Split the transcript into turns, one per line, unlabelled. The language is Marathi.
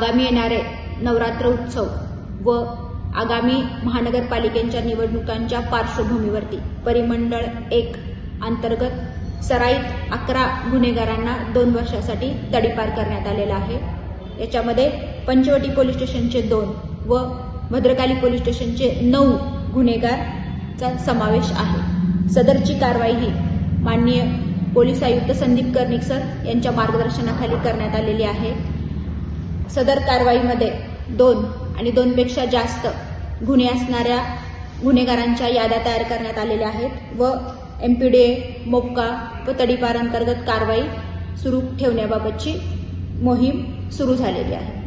आगामी येणारे नवरात्र उत्सव व आगामी महानगरपालिकेच्या निवडणुकांच्या पार्श्वभूमीवरती परिमंडळ 1 अंतर्गत सराईत 11 गुन्हेगारांना 2 वर्षासाठी तडीपार करण्यात आलेला आहे। याच्यामध्ये पंचवटी पोलीस स्टेशनचे 2 व भद्रकाली पोलीस स्टेशनचे 9 गुन्हेगारचा समावेश आहे। सदरची कारवाई ही माननीय पोलीस आयुक्त संदीप कर्णिक सर यांच्या मार्गदर्शनाखाली करण्यात आलेली आहे। सदर कारवाईमध्ये 2 आणि 2 पेक्षा जास्त गुन्हे असणाऱ्या गुन्हेगारांच्या याद्या तयार करण्यात आलेल्या आहेत व MPDA, मोक्का व तडीपार अंतर्गत कारवाई सुरू ठेवण्याबाबतची मोहीम सुरू झालेली आहे।